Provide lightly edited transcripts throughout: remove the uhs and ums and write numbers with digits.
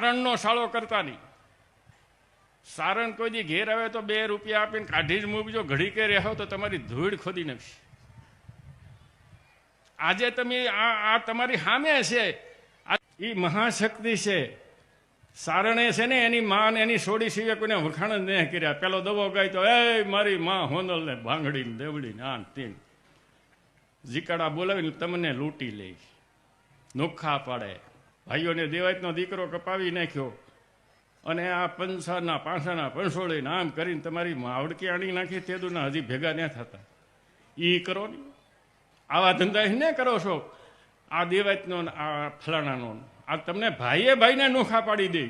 સારણનો સાળો કરતા નહીં. સારણ કોઈ દી ઘેર આવે તો 2 રૂપિયા આપીને કાઢી જ મૂકજો. ઘડી કે રહેવો તો તમારી ધૂળ ખોદી નાખશે. આજે તમે આ તમારી સામે છે, એ મહાશક્તિ છે. સારણે છે ને એની માં એની સોડી સિવાય કોઈને વખાણ જ નહીં કર્યા. પેલો દવો ગાય તો એ મારી માં હોનલ ને ભાંગડી ને દેવડી ને આન તીન જીકાડા બોલાવીને તમને લૂંટી લે, નોખા પાડે. ભાઈઓને દેવાયતનો દીકરો કપાવી નાખ્યો અને આ પંસાના પાંસાના પંસોળીને આમ કરીને તમારી માવડકી આણી નાખી. તેદુના હજી ભેગા ન થતા. એ કરો ને, આવા ધંધા ને કરો છો. આ દેવાયતનો આ ફલાણાનો આ તમને ભાઈએ ભાઈને નોખા પાડી દે.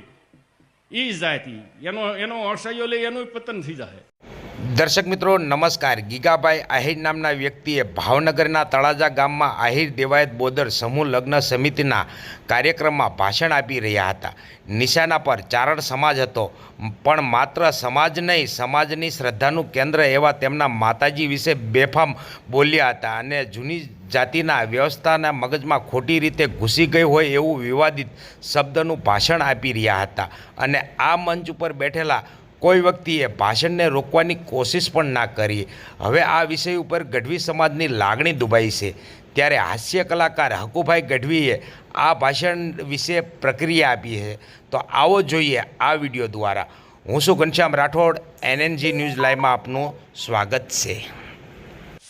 એ જાતિ એનો અસહ્યો લઈ એનું પતન થઈ જાય. દર્શક મિત્રો નમસ્કાર. ગીગાભાઈ આહિર નામના વ્યક્તિએ ભાવનગરના તળાજા ગામમાં આહિર દેવાયત બોદર સમૂહ લગ્ન સમિતિના કાર્યક્રમમાં ભાષણ આપી રહ્યા હતા. નિશાના પર ચારણ સમાજ હતો, પણ માત્ર સમાજ નહીં, સમાજની શ્રદ્ધાનું કેન્દ્ર એવા તેમના માતાજી વિશે બેફામ બોલ્યા હતા અને જૂની જાતિના વ્યવસ્થાના મગજમાં ખોટી રીતે ઘૂસી ગઈ હોય એવું વિવાદિત શબ્દનું ભાષણ આપી રહ્યા હતા. અને આ મંચ ઉપર બેઠેલા કોઈ વ્યક્તિએ ભાષણને રોકવાની કોશિશ પણ ના કરી. હવે આ વિષય ઉપર ગઢવી સમાજની લાગણી દુભાઈ છે. ત્યારે હાસ્ય કલાકાર હકુભાઈ ગઢવીએ આ ભાષણ વિશે પ્રક્રિયા આપી છે. તો આવો જોઈએ આ વિડીયો દ્વારા. હું છું ઘનશ્યામ રાઠોડ, NNG ન્યૂઝ લાઈવમાં આપનું સ્વાગત છે.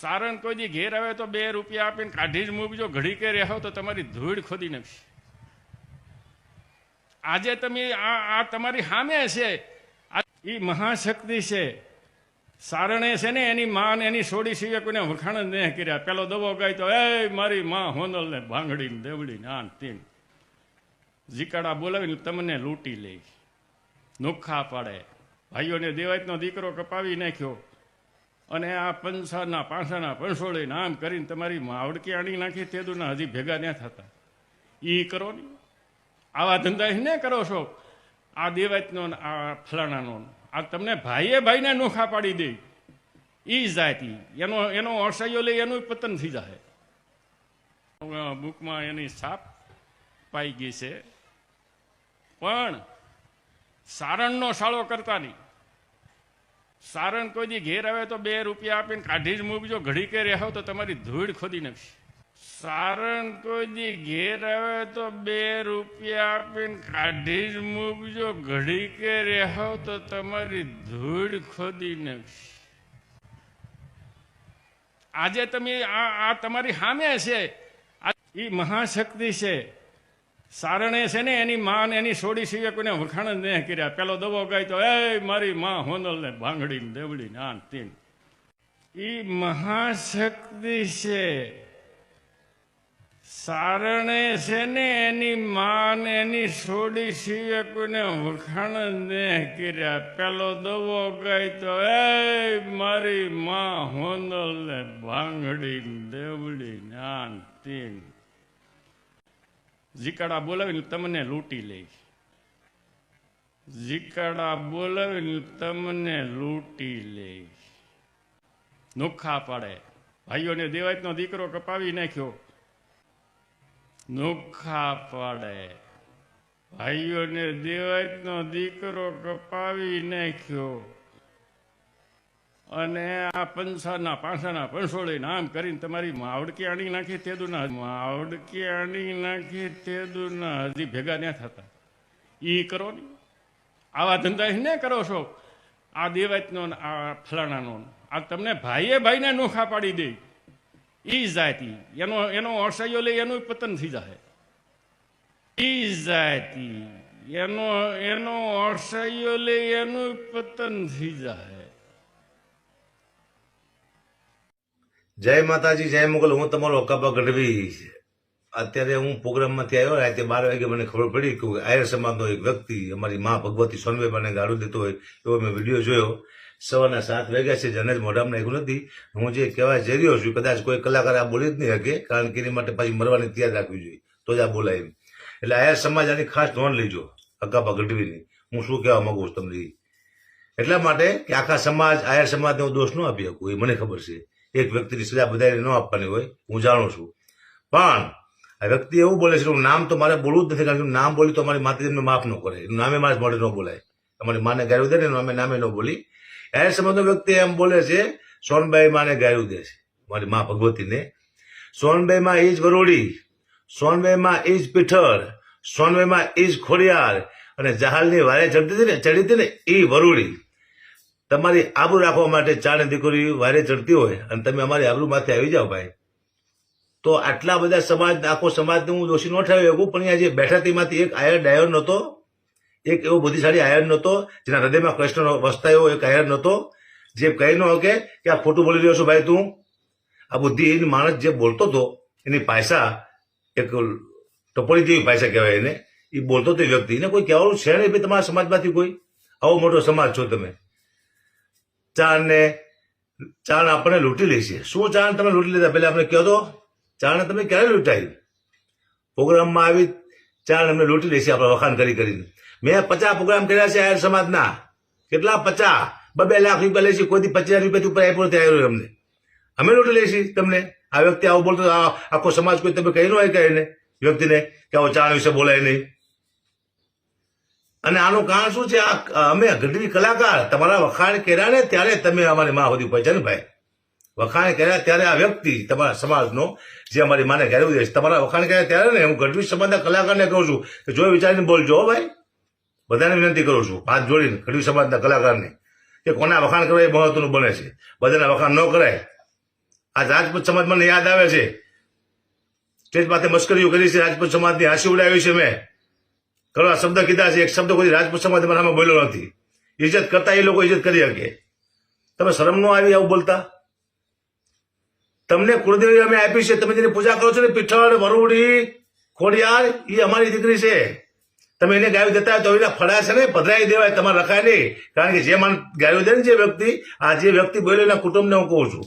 સારણ કોઈ દી ઘેર આવે તો 2 રૂપિયા આપીને કાઢી જ મૂકજો. ઘડી કે રહેવો તો તમારી ધૂળ ખોદી નાખશે. આજે તમે આ તમારી સામે છે, એ મહાશક્તિ છે. સારણે છે ને એની માં એની સોડી સિવાય કોઈને વખાણ જ નહીં કર્યા. પેલો દવો ગાય તો એ મારી માં હોનલ ને ભાંગડી ને દેવડી ને આન તીન જીકાડા બોલાવીને તમને લૂંટી લે, નોખા પાડે. ભાઈઓને દેવાયતનો દીકરો કપાવી નાખ્યો અને આ પંસાના પાંસાના પંસોળીને આમ કરીને તમારી માવડકી આણી નાખી. તેદુના હજી ભેગા ન થતા. એ કરો ને, આવા ધંધા ને કરો છો. આ દેવાયતનો આ ફલાણાનો આ તમને ભાઈએ ભાઈને નોખા પાડી દે. એ જાતિ એનો અસહ્યો લઈ એનું પતન થઈ જાય. બુકમાં એની છાપ પાઈ ગઈ છે. પણ સારણનો સાળો કરતા નહીં. સારણ કોઈ દી ઘેર આવે તો 2 રૂપિયા આપીને કાઢી જ મૂકજો. ઘડી કે રહેવો તો તમારી ધૂળ ખોદી નાખશે. સારણ કોઈ દી ઘેર આવે તો 2 રૂપિયા આપીને કાઢી જ મૂકજો. ઘડી કે રહેવો તો તમારી ધૂળ ખોદી નાખશે. આજે તમે આ તમારી સામે છે, એ મહાશક્તિ છે. સારણે છે ને એની માં એની સોડી સિવાય કોઈને વખાણ જ નહીં કર્યા. પેલો દવો ગાય તો એ મારી માં હોનલ ને ભાંગડી ને દેવડી ને આન તીન એ મહાશક્તિ છે. સારણે છે ને એની માં એની સોડી સિવાય કોઈને વખાણ જ નહીં કર્યા. પેલો દવો ગાય તો એ મારી માં હોનલ ને ભાંગડી ને દેવડી ને આન તીન જીકાડા બોલાવીને તમને લૂંટી લે, જીકાડા બોલાવીને તમને લૂંટી લે, નોખા પાડે. ભાઈઓને દેવાયતનો દીકરો કપાવી નાખ્યો, નોખા પાડે. ભાઈઓને દેવાયતનો દીકરો કપાવી નાખ્યો અને આ પંસાના પાંસાના પંસોળીને આમ કરીને તમારી માવડકી આણી નાખી. તેદુના માવડકી આણી નાખી. તેદુના હજી ભેગા ન થતા. એ કરો ને, આવા ધંધા ને કરો છો. આ દેવાયતનો આ ફલાણાનો આ તમને ભાઈએ ભાઈને નોખા પાડી દે. એ જાતિ એનો અસહ્યો લઈ એનું પતન થઈ જાય. એ જાતિ એનો અસહ્યો લઈ એનું પતન થઈ જાય. જય માતાજી, જય મુગલ. હું તમારો હકાબા ગઢવી. અત્યારે હું પ્રોગ્રામમાંથી આવ્યો. રાતે 12 વાગે મને ખબર પડી કે આયર સમાજનો એક વ્યક્તિ અમારી મા ભગવતી સોનવેબાને ગાળું દેતો હોય એવો મેં વિડીયો જોયો. સવારના 7 વાગ્યા છે, જને જ મોઢામાં નાખ્યું નથી. હું જે કહેવા જઈ રહ્યો છું, કદાચ કોઈ કલાકાર આ બોલી જ નહીં શકે, કારણ કે એની માટે પાછી મરવાની તૈયાર રાખવી જોઈએ તો જ આ બોલાય એમ. એટલે આયર સમાજ આની ખાસ નોંધ લેજો, હકાબા ગઢવીની. હું શું કહેવા માંગુ છું તમને એટલા માટે કે આખા સમાજ આયર સમાજને હું દોષ ન આપી શકું, એ મને ખબર છે. એક વ્યક્તિની સજા બધાને ન આપવાની હોય, હું જાણું છું. પણ આ વ્યક્તિ એવું બોલે છે, નામ તો મારે બોલવું જ નથી, કારણ કે નામ બોલી તો મારી માતાજી એમને માફ ન કરે, એનું નામે મારે મોઢે ન બોલાય, અમારી માને ગાયું દે ને એનું નામે ન બોલી. આયર સમાજનો વ્યક્તિ એમ બોલે છે, સોનબાઈ માને ગાયું દે છે, મારી મા ભગવતીને. સોનબાઈ માં ઈજ વરોડી, સોનબાઈ માં ઈજ પીઠળ, સોનબાઈ માં ઈજ ખોડિયાર, અને જહાલની વારે ચડી હતી ને એ વરુડી. તમારી આબરૂ રાખવા માટે ચાર દીકરી વારે ચડતી હોય અને તમે અમારી આબરૂ માથે આવી જાઓ ભાઈ, તો આટલા બધા સમાજ, આખો સમાજને હું દોષી ન ઠરાવી શકું, પણ અહીંયા જે બેઠા તેમાંથી એક આયર ડાયર નહોતો, એક એવો બુદ્ધિશાળી આયર નહોતો જેના હૃદયમાં કૃષ્ણ વસતા એવો એક આયર નહોતો, જે કહી ન શકે કે આ ખોટું બોલી રહ્યો છો ભાઈ તું. આ બુદ્ધિહીન માણસ જે બોલતો હતો એની ભાષા એક ટપોરી જેવી ભાષા કહેવાય એને, એ બોલતો હતો વ્યક્તિ, એને કોઈ કહેવાનું છે નહીં ભાઈ તમારા સમાજમાંથી કોઈ, આવો મોટો સમાજ છો તમે. ચાણ આપણને લૂંટી લેશે. શું ચાણ તમે લૂંટી લીધા પેલા આપણે કહો તો, ચાણ તમે ક્યારે લૂંટાઈ? પ્રોગ્રામમાં આવી ચાણ અમને લૂંટી લેશે આપણે વખાણ કરીને. મેં 50 પ્રોગ્રામ કર્યા છે આયર સમાજના, કેટલા 50, 2 લાખ રૂપિયા લેશે, કોઈ 50,000 રૂપિયા ઉપર આપ્યો નથી આવ્યો અમને, અમે લૂંટી લઈશી તમને. આ વ્યક્તિ આવું બોલતો, આખો સમાજ કોઈ તમે કહી ન હોય કે એને વ્યક્તિને કે આવો ચાણ વિશે બોલાય નહીં. અને આનું કારણ શું છે? અમે ગઢવી કલાકાર તમારા વખાણ કર્યા ને ત્યારે તમે અમારી માં સુધી પહોંચ્યા ને ભાઈ. વખાણ કર્યા ત્યારે આ વ્યક્તિ તમારા સમાજનો જે અમારી માને ઘેરવું દે છે, તમારા વખાણ કર્યા ત્યારે ને હું ગઢવી સમાજના કલાકારને કહું છું કે જો વિચારીને બોલજો હો ભાઈ. બધાને વિનંતી કરું છું હાથ જોડીને, ગઢવી સમાજના કલાકારને, કે કોના વખાણ કરવા એ મહત્વનું બને છે, બધાના વખાણ ન કરાય. આ રાજપૂત સમાજ મને યાદ આવે છે, સ્ટેજ માથે મસ્કરીઓ કરી છે, રાજપૂત સમાજની હાંસી ઉડાવી છે મેં, ઘણા શબ્દ કીધા છે, એક શબ્દ કોઈ રાજપૂત સમાજ મારામાં બોલ્યો નથી. ઇજ્જત કરતા એ લોકો ઇજ્જત કરી શકે, તમે શરમ ન આવી આવું બોલતા? તમને કુળદેવી અમે આપી છે, તમે જેની પૂજા કરો છો ને, પીઠળ, વરુડી, ખોડિયાર, એ અમારી દીકરી છે. તમે એને ગાયું દેતા હોય તો એના ફળા છે ને પધરાઈ દેવાય, તમારે રખાય નહીં. કારણ કે જે માન ગાયું દે ને જે વ્યક્તિ, આ જે વ્યક્તિ બોલ્યો એના કુટુંબને હું કહું છું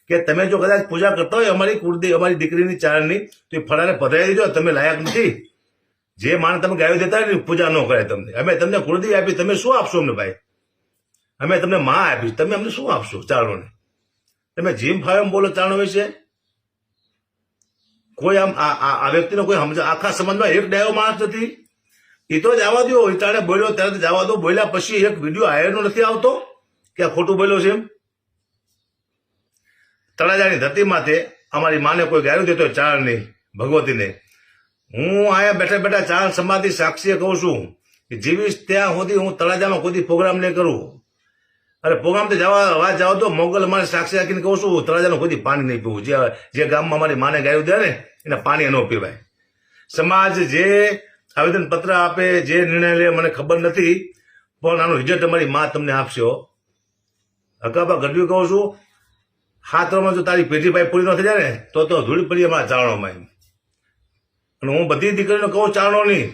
કે તમે જો કદાચ પૂજા કરતા હોય અમારી કુળદેવી, અમારી દીકરીની ચારણની, તો એ ફળાને પધરાઈ દેજો, તમે લાયક નથી. જે માન તમે ગાયું દેતા હોય ને પૂજા ન કરે તમને. અમે તમને કુળદેવી આપી, તમે શું આપશો અમને ભાઈ? અમે તમને માં આપી, તમે અમને શું આપશો ચારણોને? તમે જીમ ફાવે એમ બોલો ચારણો વિશે. કોઈ આમ આ વ્યક્તિનો કોઈ સમજ, આખા સમાજમાં એક ડાયો માણસ નથી. એ તો જવા દો, એ તારે બોલ્યો ત્યારે જવા દો, બોલ્યા પછી એક વિડીયો આયરનો નથી આવતો કે આ ખોટું બોલ્યો છે એમ. તળાજાની ધરતી માથે અમારી માને કોઈ ગાયું દેતો ચારણની, ભગવતીને, હું અહીંયા બેઠા બેઠા ચારણ સમાજની સાક્ષીએ કહું છું કે જીવીશ ત્યાં સુધી હું તળાજામાં કોઈ પ્રોગ્રામ નહીં કરું. અરે પ્રોગ્રામ તો વાત જાવ તો મોગલ અમારે સાક્ષી રાખીને કહું છું, તળાજાનું કોઈ પાણી નહીં પીવું. જે ગામમાં અમારી માને ગાયું દે ને એના પાણી ન પીવાય. સમાજ જે આવેદન પત્ર આપે, જે નિર્ણય લે મને ખબર નથી, પણ આનું રિઝલ્ટ અમારી માં તમને આપશે. હકાબા ગઢવી કહું છું, હાથમાં જો તારી પેઢી ભાઈ પૂરી ન થઈ જાય ને તો ધૂળ પડી અમારા ચારણોમાં. અને હું બધી દીકરીને કહું ચારણોની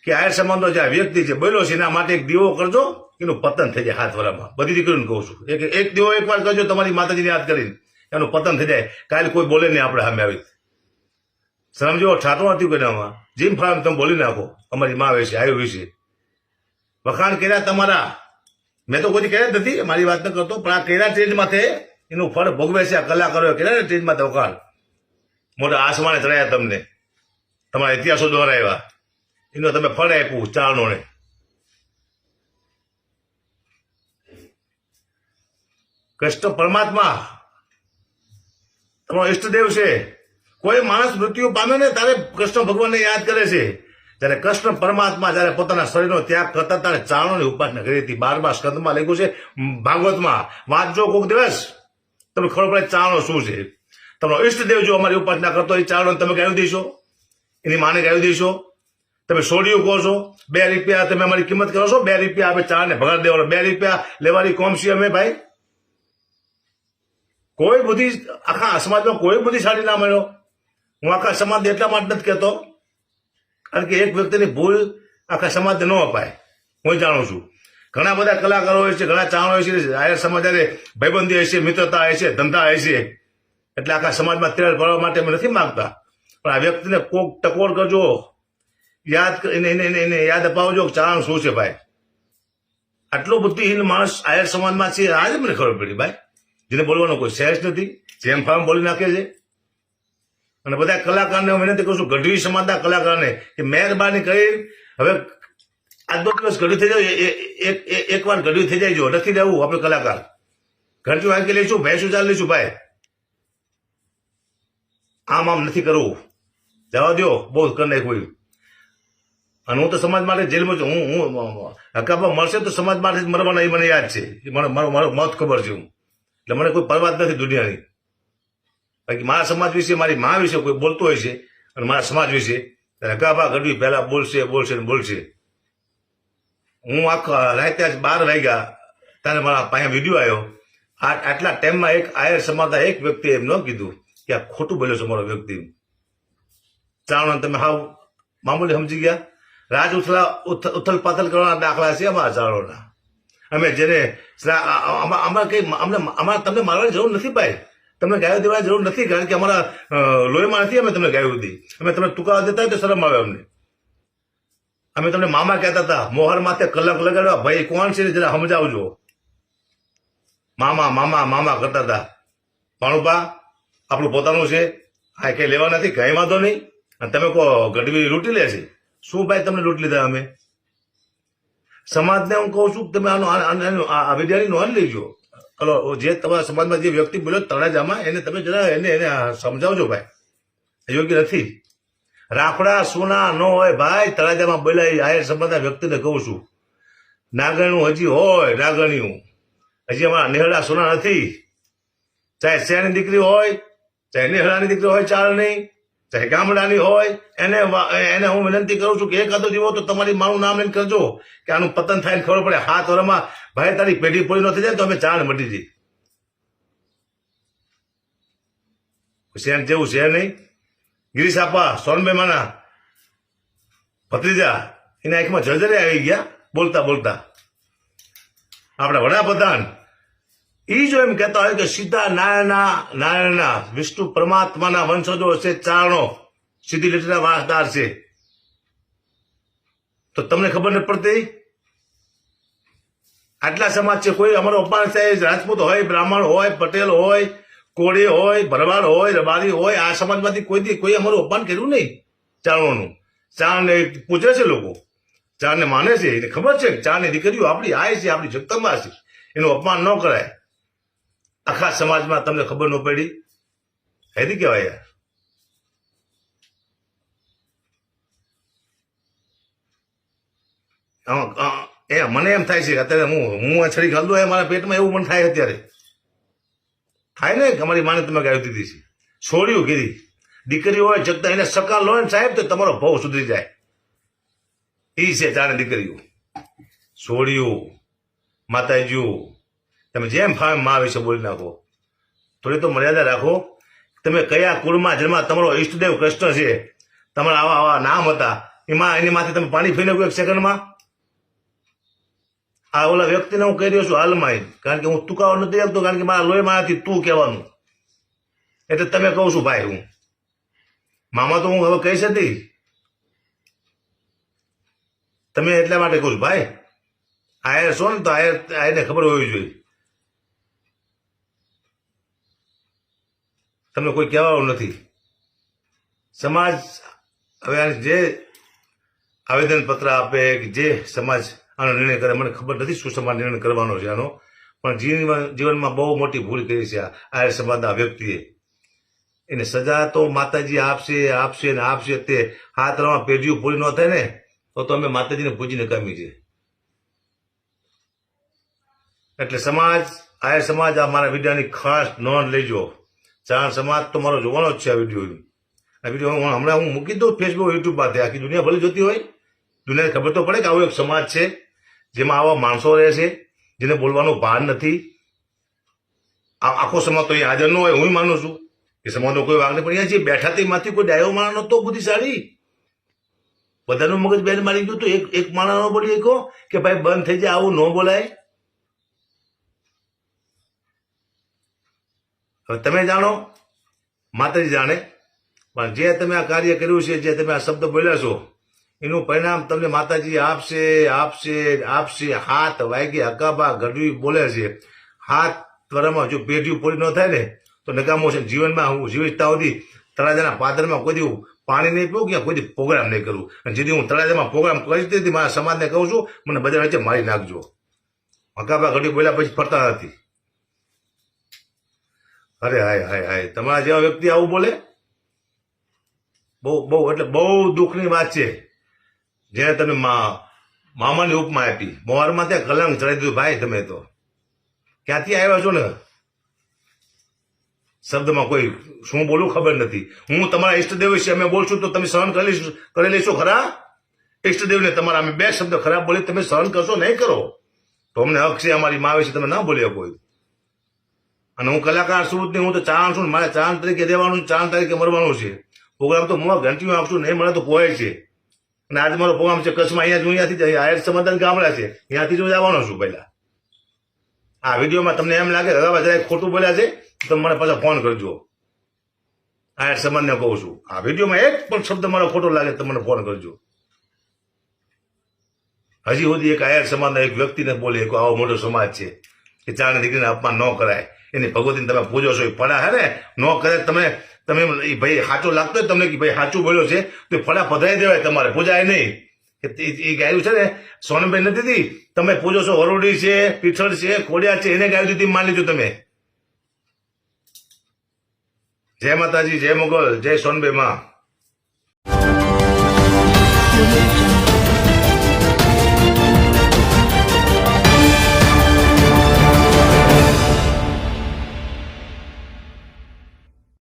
કે આયર સમાજનો જે વ્યક્તિ છે બોલ્યો છે એના માટે એક દીવો કરજો, એનું પતન થઈ જાય હાથ વરામાં. બધી દીકરીને કહું છું, એક દીવો એકવાર કરજો તમારી માતાજીને યાદ કરીને, એનું પતન થઈ જાય. કાલે કોઈ બોલે નહીં આપણે સામે આવી. સમજો ઠાટો નથી કોઈનામાં, જીમ ફાર્મ તમે બોલી નાખો અમારી માં વિશે, આયુ વિશે. વખાણ કર્યા તમારા, મેં તો કોઈ કર્યા જ નથી, મારી વાત ન કરતો, પણ આ કર્યા સ્ટેજ માથે એનું ફળ ભોગવે છે. આ કલાકારોએ કર્યા ને સ્ટેજ માથે વખાણ, મોટા આસમાને ચડાયા તમને, તમારા ઇતિહાસો દોહરાવ્યા, એનું તમે ફળ આપ્યું ચારણોને. કૃષ્ણ પરમાત્મા તમારો ઈષ્ટદેવ છે. કોઈ માણસ મૃત્યુ પામે ને ત્યારે કૃષ્ણ ભગવાનને યાદ કરે છે. જયારે કૃષ્ણ પરમાત્મા જયારે પોતાના શરીરનો ત્યાગ કરતા ત્યારે ચારણોની ઉપાસના કરી હતી. 12મા સ્કંદમાં લખ્યું છે, ભાગવતમાં વાંચજો કોક દિવસ, તમને ખબર પડે ચારણો શું છે. તમારો ઈષ્ટદેવ જો અમારી ઉપાસના કરતો એ ચારણો તમે ગાયું દઈશો, એની માને ગાયું દઈશો. તમે સોડિયું કહો છો, 2 રૂપિયા તમે અમારી કિંમત કરો છો, 2 રૂપિયા આપણે ચારણને ભગાડી દેવાનો, 2 રૂપિયા લેવાની કોમ છીએ અમે ભાઈ. કોઈ બુદ્ધિ આખા સમાજમાં કોઈ બુદ્ધિશાળી ના મળ્યો. હું આખા સમાજને એટલા માટે નથી કહેતો કારણ કે એક વ્યક્તિની ભૂલ આખા સમાજને ન અપાય. હું જાણું છું ઘણા બધા કલાકારો હોય છે, ઘણા ચારણો હોય છે, આયર સમાજ ભાઈબંધી હોય છે, મિત્રતા હોય છે, ધંધા હોય છે, એટલે આખા સમાજમાં તેડ પડવા માટે અમે નથી માંગતા. પણ આ વ્યક્તિને કોક ટકોર કરજો, યાદ એને યાદ અપાવજો ચારણ શું છે ભાઈ. આટલો બુદ્ધિહીન માણસ આયર સમાજમાં છે આજે મને ખબર પડી ભાઈ, જેને બોલવાનો કોઈ સેન્સ નથી, જેમ ફાર્મ બોલી નાખે છે. અને બધા કલાકારને હું વિનંતી કરું છું, ગઢવી સમાજના કલાકારને, કે મહેરબાની કરી હવે આજનો દિવસ ગઢવી થઈ જાય, એક વાર ગઢવી થઈ જાય, જો નથી રહેવું આપણે કલાકાર, ઘરથી વાંકી લઈશું, ભેંસું ચાલ લઈશું ભાઈ, આમ નથી કરવું, જવા દો, બહુ કરી નાખ્યું. અને હું તો સમાજ માટે જેલમાં છું, હું હકાબા મળશે તો સમાજ માટે જ મરવાના, એ મને યાદ છે, મારો મોત ખબર છે હું, એટલે મને કોઈ પરવા જ નથી દુનિયાની. બાકી મારા સમાજ વિશે, મારી મા વિશે કોઈ બોલતો હોય છે અને મારા સમાજ વિશે, હકાબા ગઢવી પહેલા બોલશે. હું આખા રાતે 12 વાગ્યા ત્યારે મારા પાસે વિડીયો આવ્યો, આટલા ટાઈમમાં એક આયર સમાજના એક વ્યક્તિએ એમ ન કીધું કે આ ખોટું બોલ્યો છે મારો વ્યક્તિ. ચાલો તમે હાવ મામૂલી સમજી ગયા. રાજ ઉથલ પાથલ કરવાના દાખલા છે અમારા ચાલોના. અમે જેને અમારે તમને મારવાની જરૂર નથી ભાઈ, તમને ગાયો દેવાની જરૂર નથી, કારણ કે અમારા લોહીમાં નથી અમે તમને ગાયો દી. અમે તમને ટૂંકા દેતા હોય તો શરમ આવે અમને. અમે તમને મામા કહેતા હતા, મોહર માથે કલંક લગાડવા, ભાઈ કોણ છે જરા સમજાવજો. મામા મામા મામા કરતા હતા. ભાણુભા આપણું પોતાનું છે, આ કઈ લેવા નથી, કઈ વાંધો નહીં. અને તમે કહો ગઢવી લૂંટી લે છે, શું ભાઈ તમને લૂંટી લીધા અમે? સમાજને હું કહું છું તમે આ વિદ્યાની નોંધ લેજો. હલો, જે તમારા સમાજમાં જે વ્યક્તિ બોલ્યો તળાજામાં, એને તમે જરા એને સમજાવજો ભાઈ, યોગ્ય નથી. રાફડા સોના ન હોય ભાઈ, તળાજામાં બોલાય આયર સમાજના વ્યક્તિને કહું છું. નાગણું હજી હોય, નાગણિયું હજી અમારા નેહડા સોના નથી. ચાહે શહેરની દીકરી હોય, ચાહે નેહડાની દીકરી હોય, ચાલ નહીં, ચાહે ગામડાની હોય, એને હું વિનંતી કરું છું કે એકાદો જીવો તો તમારી મારું નામ લઈને કરજો, કે આનું પતન થાય ને ખબર પડે. 7 વર્ષમાં ભાઈ તારી પેઢી પૂરી ન થઈ જાય તો અમે ચાણ મટી જઈ. શેર જેવું શેર નહીં. ગિરીશ આપા સોનબેમાના ભત્રીજા, એના આંખમાં જળજરે આવી ગયા બોલતા બોલતા. આપણા વડાપ્રધાન ઈ જો એમ કહેતા હોય કે સીધા નારાયણના વિષ્ણુ પરમાત્માના વંશજો છે, ચારણો સીધી લીટીના વારસદાર છે, તો તમને ખબર નથી પડતી? આટલા સમાજ છે, કોઈ અમારો અપમાન થાય, રાજપૂત હોય, બ્રાહ્મણ હોય, પટેલ હોય, કોળી હોય, ભરવાડ હોય, રબારી હોય, આ સમાજમાંથી કોઈ અમારું અપમાન કર્યું નહીં. ચારણોનું, ચારણને પૂજે છે લોકો, ચારણને માને છે, એને ખબર છે કે ચારની દીકરીઓ આપણી આય છે, આપણી જગદંબા છે, એનું અપમાન ન કરાય. આખા સમાજમાં તમને ખબર ન પડી, હેરી કહેવાય યાર. મને એમ થાય છે કે અત્યારે હું છડી ખાલ દઉં, મારા પેટમાં એવું મન થાય અત્યારે. થાય ને કે અમારી માને તમે ગાયું દીધી છે, છોડ્યું કીધી દીકરી હોય જગતા, એને સકાલ લો ને સાહેબ તો તમારો ભાવ સુધરી જાય. ઈ છે ચારે દીકરીઓ, છોડ્યું માતાજીઓ. તમે જેમ ફાવે મા વિશે બોલી નાખો, થોડી તો મર્યાદા રાખો. તમે કયા કુળમાં જન્મા, તમારો ઈષ્ટદેવ કૃષ્ણ છે, તમારા આવા નામ હતા, એની માથે તમે પાણી ફીને એક સેકન્ડમાં. આ ઓલા વ્યક્તિને હું કહી રહ્યો છું હાલમાં, કારણ કે હું તુકાવો નથી આપતો, કારણ કે મારા લોહીમાંથી તું કહેવાનું, એટલે તમે કહું છું ભાઈ. હું મામા તો હું હવે કહીશ હતી, તમે એટલા માટે કહું છું ભાઈ. આયર છો ને તો આયરને ખબર હોવી જોઈએ. તમને કોઈ કહેવાનું નથી. સમાજ હવે જે આવેદન પત્ર આપે કે જે સમાજ આનો નિર્ણય કરે, મને ખબર નથી શું સમાજ નિર્ણય કરવાનો છે આનો, પણ જીવનમાં બહુ મોટી ભૂલ કરી છે આયર સમાજના વ્યક્તિએ. એને સજા તો માતાજી આપશે ને આપશે. તે 7 વર્ષમાં પેઢીઓ પૂરી ન થાય ને તો અમે માતાજીને પૂજીને કામી છે. એટલે સમાજ, આયર સમાજ, આ મારા વિડીયોની ખાસ નોંધ લેજો. ચારણ સમાજ તો મારો જોવાનો જ છે આ વિડીયો. આ વિડીયો હમણાં હું મૂકી દઉં ફેસબુક, યુટ્યુબ પાસે, આખી દુનિયા ભલે જોતી હોય, દુનિયાને ખબર તો પડે કે આવો એક સમાજ છે જેમાં આવા માણસો રહે છે, જેને બોલવાનું ભાન નથી. આખો સમાજ તો અહીંયા હાજર ન હોય, હું માનું છું કે સમાજનો કોઈ વાંક નહીં, પણ અહીંયા જે બેઠા તેમાંથી કોઈ ડાયો માણસ નતો બુદ્ધિશાળી. બધાનું મગજ બેન મારી ગયું તો એક માણસ ન બોલી શકો કે ભાઈ બંધ થઈ જાય, આવું ન બોલાય. હવે તમે જાણો, માતાજી જાણે, પણ જે તમે આ કાર્ય કર્યું છે, જે તમે આ શબ્દ બોલ્યા છો, એનું પરિણામ તમને માતાજી આપશે. 7 વાગે હકાબા ગઢવી બોલે છે. 7 વર્ષમાં જો પેઢીઓ પૂરી ન થાય ને તો નકામો છે. જીવનમાં હું જીવિતતા સુધી તળાજાના પાદરમાં કોઈ દી પાણી નહીં પીવું કે કોઈ દી પ્રોગ્રામ નહીં કરું. અને જેથી હું તળાજામાં પ્રોગ્રામ કરી દીધી મારા સમાજને કહું છું, મને બજાર વચ્ચે મારી નાખજો. હકાબા ઘડી બોલ્યા પછી ફરતા નથી. અરે હાય હાય હાય, તમારા જેવા વ્યક્તિ આવું બોલે, બહુ બહુ એટલે બહુ દુઃખની વાત છે. જેને તમે મામાની ઉપમા આપી, મોહરમાં ત્યાં કલંક ચડાવી દીધું. ભાઈ તમે તો ક્યાંથી આવ્યા છો ને, શબ્દમાં કોઈ શું બોલું ખબર નથી. હું તમારા ઈષ્ટદેવ વિશે અમે બોલશું તો તમે સહન કરી લેશો ખરા? ઈષ્ટદેવને તમારા અમે બે શબ્દ ખરાબ બોલી તમે સહન કરશો? નહીં કરો તો અમને હક છે અમારી મા વિશે તમે ના બોલ્યા કોઈ. અને હું કલાકાર છું જ નહીં, હું તો ચાણ છું. મારે ચાણ તરીકે દેવાનું, ચાણ તરીકે મરવાનું છે. પ્રોગ્રામ તો હું ઘંટીઓ આપશું, નહીં મળે તો પોય છે. અને આજે મારો પ્રોગ્રામ છે કચ્છમાં, અહીંયા હું અહીંયાથી આયર સમાધાન ગામડા છે, ત્યાંથી જ હું જવાનો છું. પહેલા આ વિડીયોમાં તમને એમ લાગે રવા જરાક ખોટું બોલ્યા છે, તમે મને પાછા ફોન કરજો. આયર સમાજને કહું છું, આ વિડીયોમાં એક પણ શબ્દ મારો ખોટો લાગે તો મને ફોન કરજો. હજી સુધી એક આયર સમાજના એક વ્યક્તિને બોલે કે આવો મોટો સમાજ છે કે ચાર દીકરીને અપમાન ન કરાય, એની ભગવતીને તમે પૂજો છો, એ ફળા હે ને ન કરે. તમે ભાઈ સાચો લાગતો હોય તમને કે ભાઈ સાચું બોલ્યો છે તો ફળા પધરાઈ દેવાય, તમારે પૂજાય નહીં. એ ગાયું છે ને સોનમભાઈ નથી દીધી, તમે પૂજો છો. વરોડી છે, પીઠળ છે, ખોડિયા છે, એને ગાયું દીધી માની લીધું તમે. જય માતાજી, જય મોગલ, જય સોનભાઈ માં.